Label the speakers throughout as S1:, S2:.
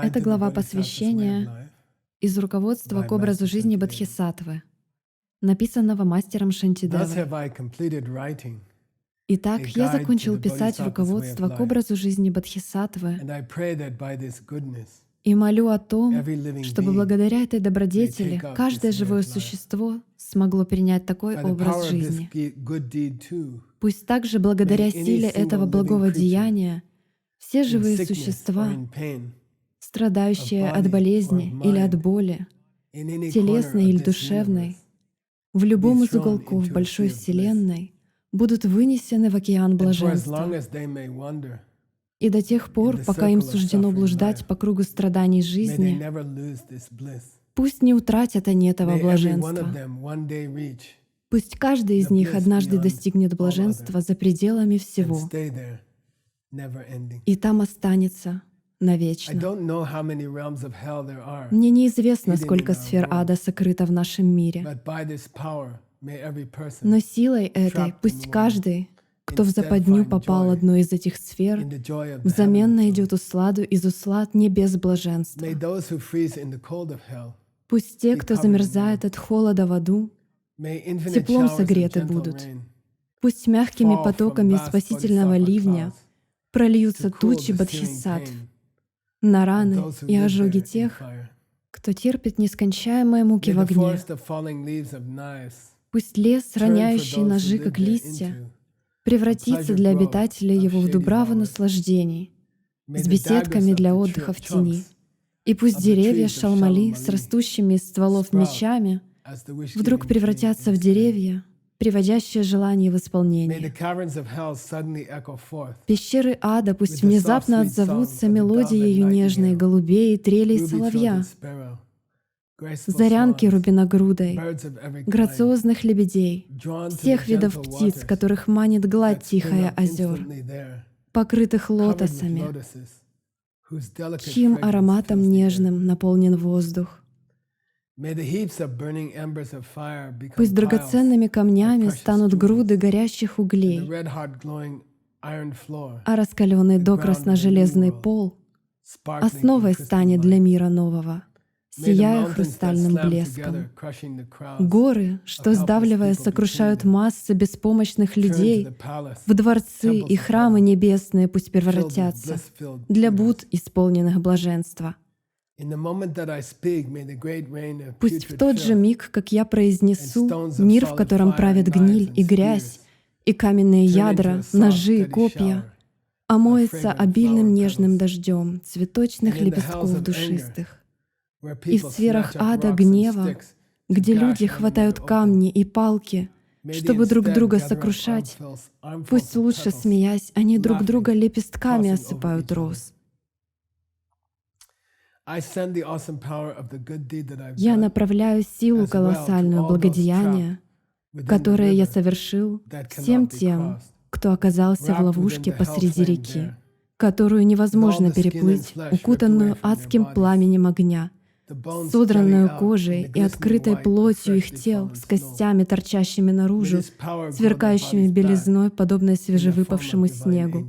S1: Это глава посвящения из руководства к образу жизни Бодхисаттвы, написанного мастером Шантидевой. Итак, я закончил писать руководство к образу жизни Бодхисаттвы и молю о том, чтобы благодаря этой добродетели каждое живое существо смогло принять такой образ жизни. Пусть также благодаря силе этого благого деяния все живые существа, страдающие от болезни или от боли, телесной или душевной, в любом из уголков большой Вселенной, будут вынесены в океан блаженства. И до тех пор, пока им суждено блуждать по кругу страданий жизни, пусть не утратят они этого блаженства. Пусть каждый из них однажды достигнет блаженства за пределами всего и там останется навечно. Мне неизвестно, сколько сфер ада сокрыто в нашем мире, но силой этой пусть каждый, кто в западню попал одной из этих сфер, взамен найдет усладу из услад небес блаженства. Пусть те, кто замерзает от холода в аду, теплом согреты будут. Пусть мягкими потоками спасительного ливня прольются тучи бодхисаттв на раны и ожоги тех, кто терпит нескончаемые муки в огне. Пусть лес, роняющий ножи, как листья, превратится для обитателей его в дубраву наслаждений, с беседками для отдыха в тени. И пусть деревья шалмали с растущими из стволов мечами вдруг превратятся в деревья, приводящие желание в исполнение. Пещеры ада пусть внезапно отзовутся мелодией нежной голубей, трелей соловья, зарянки рубиногрудой, грациозных лебедей, всех видов птиц, которых манит гладь тихая озер, покрытых лотосами, чьим ароматом нежным наполнен воздух. Пусть драгоценными камнями станут груды горящих углей, а раскаленный докрасно железный пол основой станет для мира нового, сияя хрустальным блеском. Горы, что, сдавливая, сокрушают массы беспомощных людей, в дворцы и храмы небесные пусть превратятся для Будд, исполненных блаженства. Пусть в тот же миг, как я произнесу, мир, в котором правят гниль и грязь, и каменные ядра, ножи и копья, омоется обильным нежным дождем цветочных лепестков душистых. И в сферах ада гнева, где люди хватают камни и палки, чтобы друг друга сокрушать, пусть лучше смеясь, они друг друга лепестками осыпают роз. Я направляю силу колоссальную благодеяния, которое я совершил, всем тем, кто оказался в ловушке посреди реки, которую невозможно переплыть, укутанную адским пламенем огня, содранную кожей и открытой плотью их тел, с костями, торчащими наружу, сверкающими белизной, подобной свежевыпавшему снегу.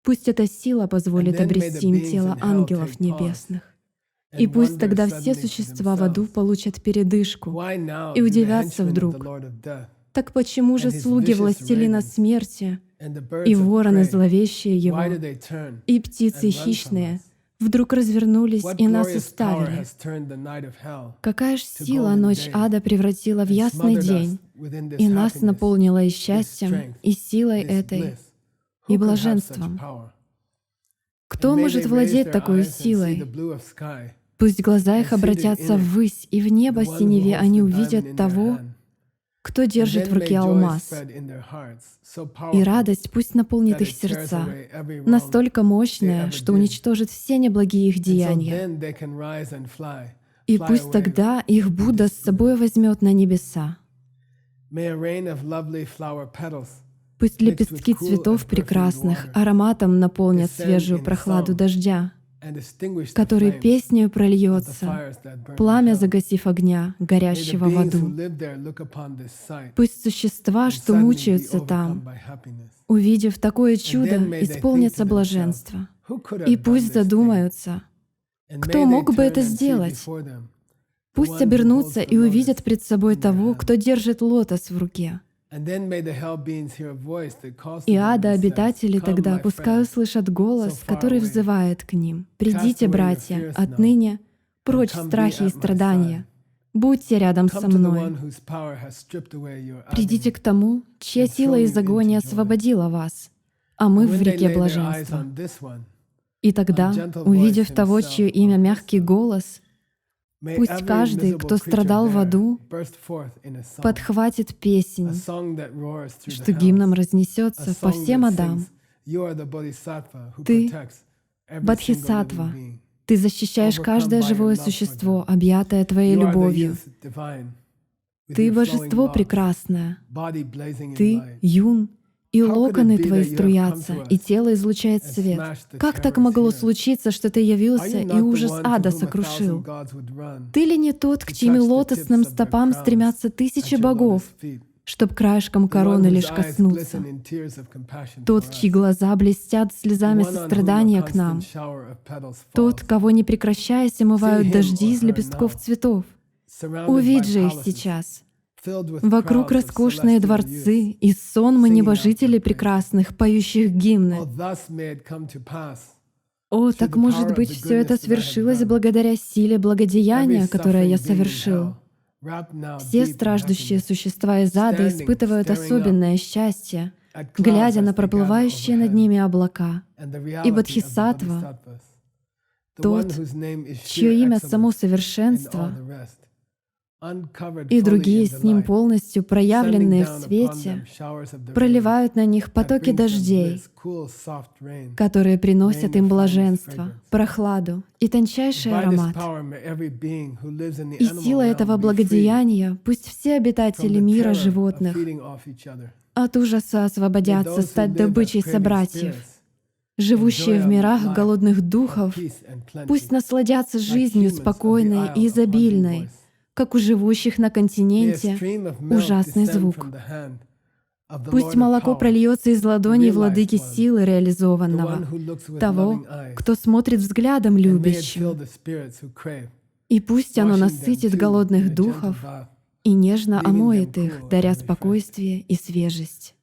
S1: Пусть эта сила позволит обрести им тело ангелов небесных. И пусть тогда все существа в аду получат передышку и удивятся вдруг. Так почему же слуги властелина смерти и вороны зловещие его, и птицы хищные вдруг развернулись и нас оставили? Какая ж сила ночь ада превратила в ясный день и нас наполнила и счастьем, и силой этой, и блаженством. Кто может владеть такой силой? Пусть глаза их обратятся ввысь, и в небо синеве они увидят того, кто держит в руке алмаз. И радость пусть наполнит их сердца, настолько мощная, что уничтожит все неблагие их деяния. И пусть тогда их Будда с собой возьмет на небеса. Пусть лепестки цветов прекрасных ароматом наполнят свежую прохладу дождя, который песнею прольется, пламя загасив огня, горящего в аду. Пусть существа, что мучаются там, увидев такое чудо, исполнятся блаженства. И пусть задумаются, кто мог бы это сделать? Пусть обернутся и увидят пред собой того, кто держит лотос в руке. И ада обитатели тогда пускай услышат голос, который взывает к ним. «Придите, братья, отныне прочь страхи и страдания. Будьте рядом со мной. Придите к тому, чья сила из агонии освободила вас, а мы в реке блаженства». И тогда, увидев того, чье имя мягкий голос, пусть каждый, кто страдал в аду, подхватит песнь, что гимном разнесется по всем адам. Ты — Бодхисаттва, ты защищаешь каждое живое существо, объятое твоей любовью. Ты — божество прекрасное. Ты — юн, и локоны твои струятся, и тело излучает свет. Как так могло случиться, что ты явился и ужас ада сокрушил? Ты ли не тот, к чьим лотосным стопам стремятся тысячи богов, чтоб краешком короны лишь коснуться? Тот, чьи глаза блестят слезами сострадания к нам. Тот, кого не прекращаясь омывают дожди из лепестков цветов. Увидь же их сейчас. Вокруг роскошные дворцы и сонмы небожителей прекрасных, поющих гимны. О, так может быть, все это свершилось благодаря силе благодеяния, которое я совершил. Все страждущие существа из ада испытывают особенное счастье, глядя на проплывающие над ними облака. И Бодхисаттва, тот, чье имя само совершенство, и другие с ним полностью проявленные в свете, проливают на них потоки дождей, которые приносят им блаженство, прохладу и тончайший аромат. И сила этого благодеяния пусть все обитатели мира животных от ужаса освободятся стать добычей собратьев. Живущие в мирах голодных духов пусть насладятся жизнью спокойной и изобильной, как у живущих на континенте ужасный звук. Пусть молоко прольется из ладоней владыки силы реализованного, того, кто смотрит взглядом любящим. И пусть оно насытит голодных духов и нежно омоет их, даря спокойствие и свежесть.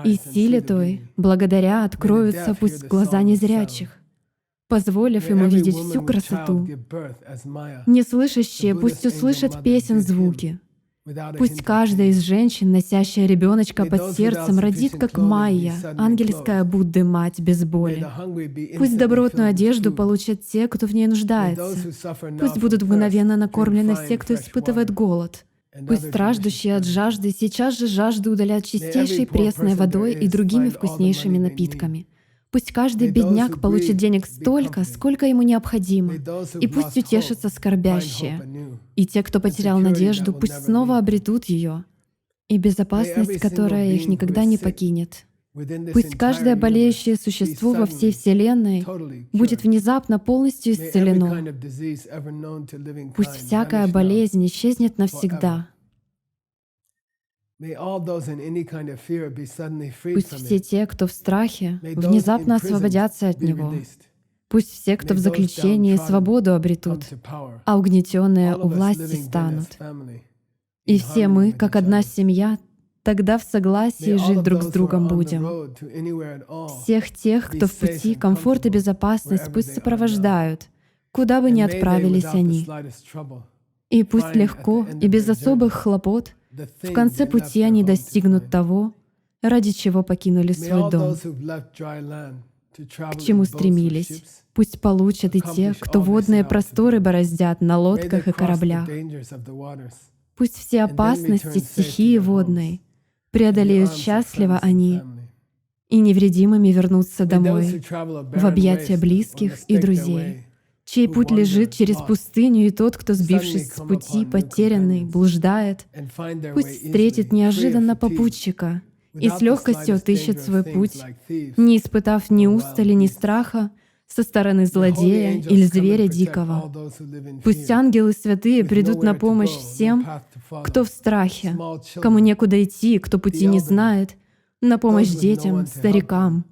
S1: И силе той, благодаря, откроются пусть глаза незрячих, позволив им увидеть всю красоту. Неслышащие пусть услышат песен звуки. Пусть каждая из женщин, носящая ребеночка под сердцем, родит, как Майя, ангельская Будды мать без боли. Пусть добротную одежду получат те, кто в ней нуждается. Пусть будут мгновенно накормлены все, кто испытывает голод. Пусть страждущие от жажды сейчас же жажду удалят чистейшей пресной водой и другими вкуснейшими напитками. Пусть каждый бедняк получит денег столько, сколько ему необходимо, и пусть утешатся скорбящие. И те, кто потерял надежду, пусть снова обретут ее, и безопасность, которая их никогда не покинет. Пусть каждое болеющее существо во всей Вселенной будет внезапно полностью исцелено. Пусть всякая болезнь исчезнет навсегда. Пусть все те, кто в страхе, внезапно освободятся от него. Пусть все, кто в заключении, свободу обретут, а угнетенные у власти станут. И все мы, как одна семья, тогда в согласии жить друг с другом будем. Всех тех, кто в пути, комфорт и безопасность пусть сопровождают, куда бы ни отправились они. И пусть легко и без особых хлопот в конце пути они достигнут того, ради чего покинули свой дом, к чему стремились. Пусть получат и те, кто водные просторы бороздят на лодках и кораблях. Пусть все опасности стихии водной преодолеют счастливо они и невредимыми вернутся домой, в объятия близких и друзей, чей путь лежит через пустыню, и тот, кто, сбившись с пути, потерянный, блуждает, пусть встретит неожиданно попутчика и с легкостью отыщет свой путь, не испытав ни устали, ни страха со стороны злодея или зверя дикого. Пусть ангелы святые придут на помощь всем, кто в страхе, кому некуда идти, кто пути не знает, на помощь детям, старикам,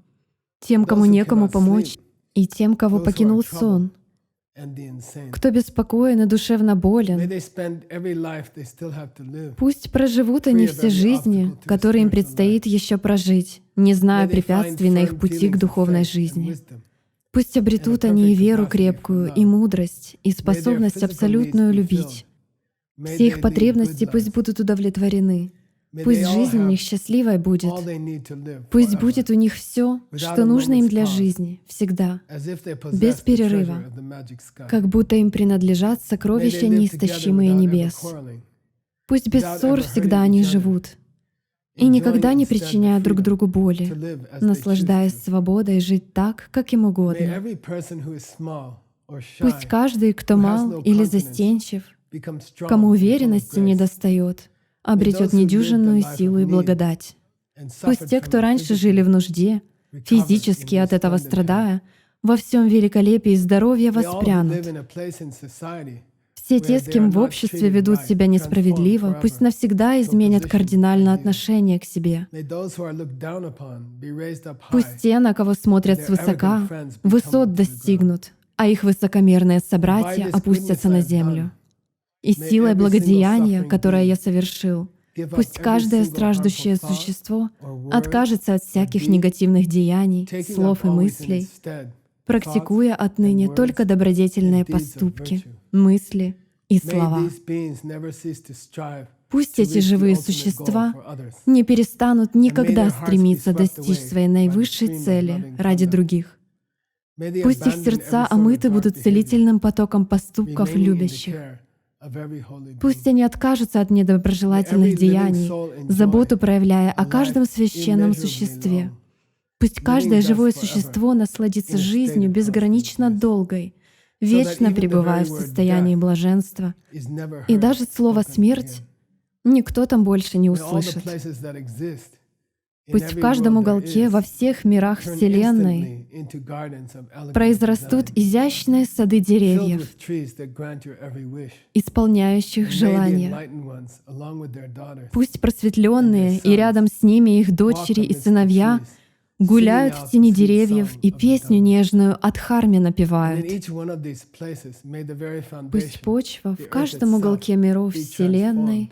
S1: тем, кому некому помочь, и тем, кого покинул сон, кто беспокоен и душевно болен. Пусть проживут они все жизни, которые им предстоит еще прожить, не зная препятствий на их пути к духовной жизни. Пусть обретут они и веру крепкую, и мудрость, и способность абсолютную любить. Все их потребности пусть будут удовлетворены. Пусть жизнь у них счастливой будет. Пусть будет у них все, что нужно им для жизни, всегда, без перерыва, как будто им принадлежат сокровища неистощимые небес. Пусть без ссор всегда они живут и никогда не причиняя друг другу боли, наслаждаясь свободой жить так, как им угодно. Пусть каждый, кто мал или застенчив, кому уверенности недостает, обретет недюжинную силу и благодать. Пусть те, кто раньше жили в нужде, физически от этого страдая, во всем великолепии здоровья воспрянут. Все те, с кем в обществе ведут себя несправедливо, пусть навсегда изменят кардинально отношение к себе. Пусть те, на кого смотрят свысока, высот достигнут, а их высокомерные собратья опустятся на землю. И силой благодеяния, которое я совершил, пусть каждое страждущее существо откажется от всяких негативных деяний, слов и мыслей, практикуя отныне только добродетельные поступки, мысли и слова. Пусть эти живые существа не перестанут никогда стремиться достичь своей наивысшей цели ради других. Пусть их сердца омыты будут целительным потоком поступков любящих. Пусть они откажутся от недоброжелательных деяний, заботу проявляя о каждом священном существе. Пусть каждое живое существо насладится жизнью безгранично долгой, вечно пребывая в состоянии блаженства. И даже слово «смерть» никто там больше не услышит. Пусть в каждом уголке, во всех мирах Вселенной произрастут изящные сады деревьев, исполняющих желания. Пусть просветленные и рядом с ними их дочери и сыновья гуляют в тени деревьев и песню нежную от Дхарме напевают. Пусть почва в каждом уголке миров Вселенной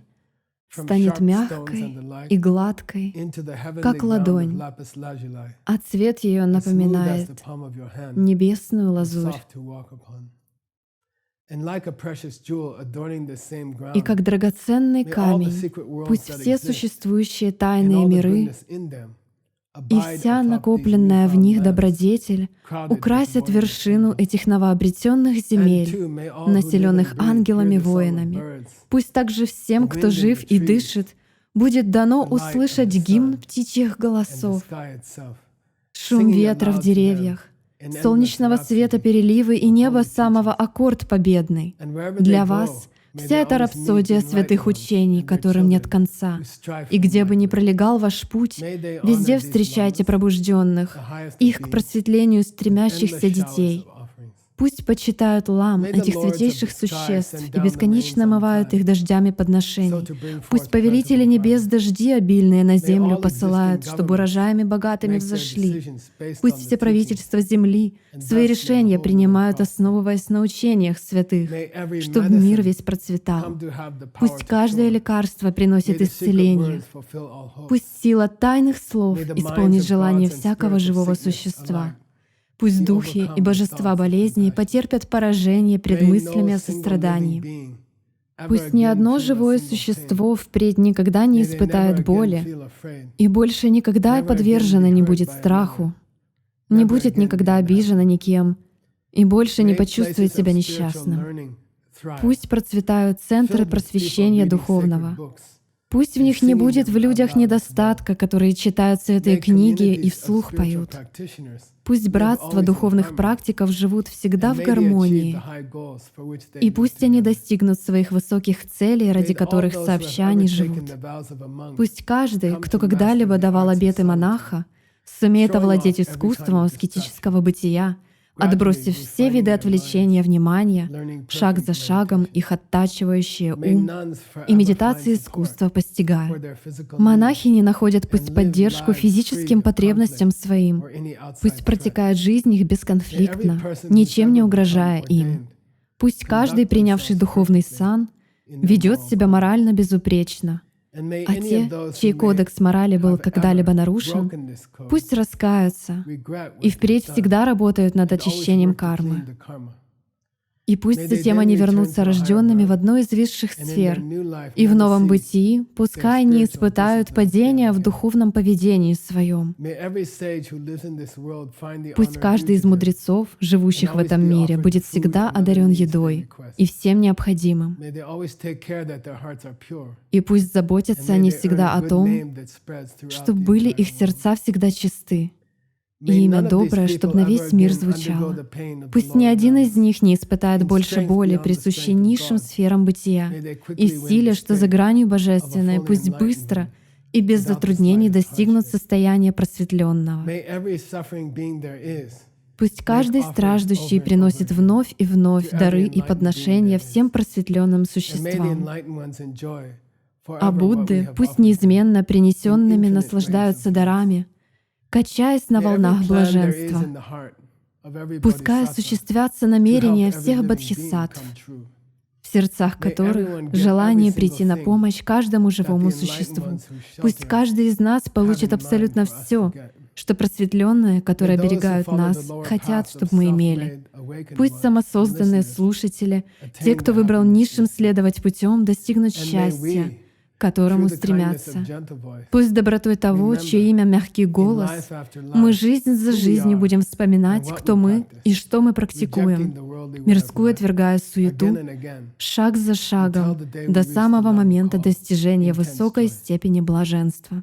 S1: станет мягкой и гладкой, как ладонь, а цвет ее напоминает небесную лазурь. И как драгоценный камень, пусть все существующие тайные миры и вся накопленная в них добродетель украсят вершину этих новообретенных земель, населенных ангелами-воинами. Пусть также всем, кто жив и дышит, будет дано услышать гимн птичьих голосов, шум ветра в деревьях, солнечного света переливы и неба самого аккорд победный. Для вас вся эта рапсодия святых учений, которым нет конца. И где бы ни пролегал ваш путь, везде встречайте пробужденных, их к просветлению стремящихся детей. Пусть почитают лам этих святейших существ и бесконечно омывают их дождями подношений. Пусть повелители небес дожди обильные на землю посылают, чтобы урожаями богатыми взошли. Пусть все правительства земли свои решения принимают, основываясь на учениях святых, чтобы мир весь процветал. Пусть каждое лекарство приносит исцеление. Пусть сила тайных слов исполнит желание всякого живого существа. Пусть духи и божества болезней потерпят поражение пред мыслями о сострадании. Пусть ни одно живое существо впредь никогда не испытает боли и больше никогда подвержено не будет страху, не будет никогда обижено никем и больше не почувствует себя несчастным. Пусть процветают центры просвещения духовного. Пусть в них не будет в людях недостатка, которые читают святые книги и вслух поют. Пусть братства духовных практиков живут всегда в гармонии, и пусть они достигнут своих высоких целей, ради которых сообща они живут. Пусть каждый, кто когда-либо давал обеты монаха, сумеет овладеть искусством аскетического бытия, отбросив все виды отвлечения внимания, шаг за шагом их оттачивающие ум, и медитации искусства постигая. Монахи не находят пусть поддержку физическим потребностям своим, пусть протекает жизнь их бесконфликтно, ничем не угрожая им. Пусть каждый, принявший духовный сан, ведет себя морально безупречно, а те, чей кодекс морали был когда-либо нарушен, пусть раскаются и впредь всегда работают над очищением кармы. И пусть затем они вернутся рожденными в одной из высших сфер, и в новом бытии пускай они испытают падение в духовном поведении своем. Пусть каждый из мудрецов, живущих в этом мире, будет всегда одарен едой и всем необходимым. И пусть заботятся они всегда о том, чтобы были их сердца всегда чисты, и имя доброе, чтобы на весь мир звучало. Пусть ни один из них не испытает больше боли, присущей низшим сферам бытия, и в силе, что за гранью божественной, пусть быстро и без затруднений достигнут состояния просветленного. Пусть каждый страждущий приносит вновь и вновь дары и подношения всем просветленным существам. А Будды пусть неизменно принесенными наслаждаются дарами, качаясь на волнах блаженства. Пускай осуществятся намерения всех бодхисаттв, в сердцах которых желание прийти на помощь каждому живому существу. Пусть каждый из нас получит абсолютно все, что просветленные, которые оберегают нас, хотят, чтобы мы имели. Пусть самосозданные слушатели, те, кто выбрал низшим следовать путем, достигнут счастья, к которому стремятся. Пусть добротой того, чье имя мягкий голос, мы жизнь за жизнью будем вспоминать, кто мы и что мы практикуем, мирскую отвергая суету, шаг за шагом, до самого момента достижения высокой степени блаженства.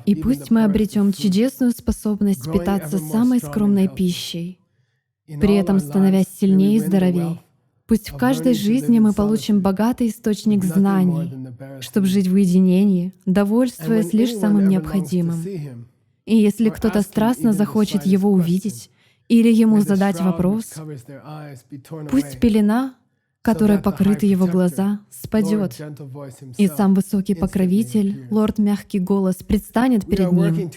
S1: И пусть мы обретем чудесную способность питаться самой скромной пищей, при этом становясь сильнее и здоровее. Пусть в каждой жизни мы получим богатый источник знаний, чтобы жить в уединении, довольствуясь лишь самым необходимым. И если кто-то страстно захочет его увидеть или ему задать вопрос, пусть пелена, которой покрыты его глаза, спадет, и сам высокий покровитель, лорд Мягкий Голос, предстанет перед ним.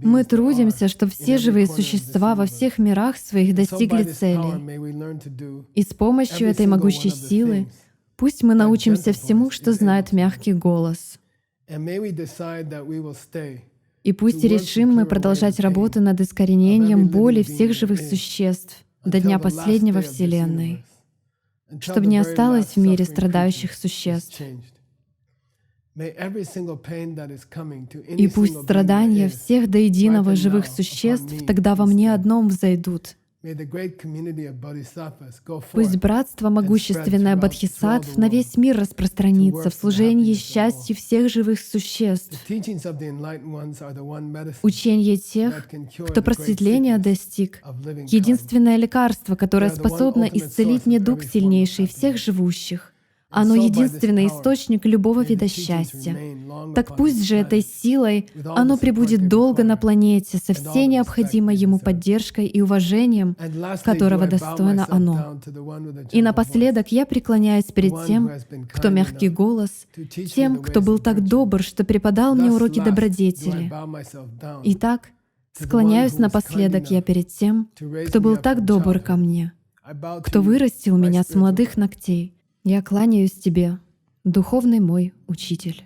S1: Мы трудимся, чтобы все живые существа во всех мирах своих достигли цели. И с помощью этой могущей силы пусть мы научимся всему, что знает Мягкий Голос. И пусть решим мы продолжать работу над искоренением боли всех живых существ до дня последнего Вселенной, чтобы не осталось в мире страдающих существ. И пусть страдания всех до единого живых существ тогда во мне одном взойдут. Пусть братство могущественное бодхисаттв на весь мир распространится в служении счастью всех живых существ. Учение тех, кто просветления достиг, единственное лекарство, которое способно исцелить недуг сильнейший всех живущих. Оно единственный источник любого вида счастья. Так пусть же этой силой оно пребудет долго на планете со всей необходимой ему поддержкой и уважением, которого достойно оно. И напоследок я преклоняюсь перед тем, кто Мягкий Голос, тем, кто был так добр, что преподал мне уроки добродетели. Итак, склоняюсь напоследок я перед тем, кто был так добр ко мне, кто вырастил меня с молодых ногтей. Я кланяюсь Тебе, духовный мой учитель.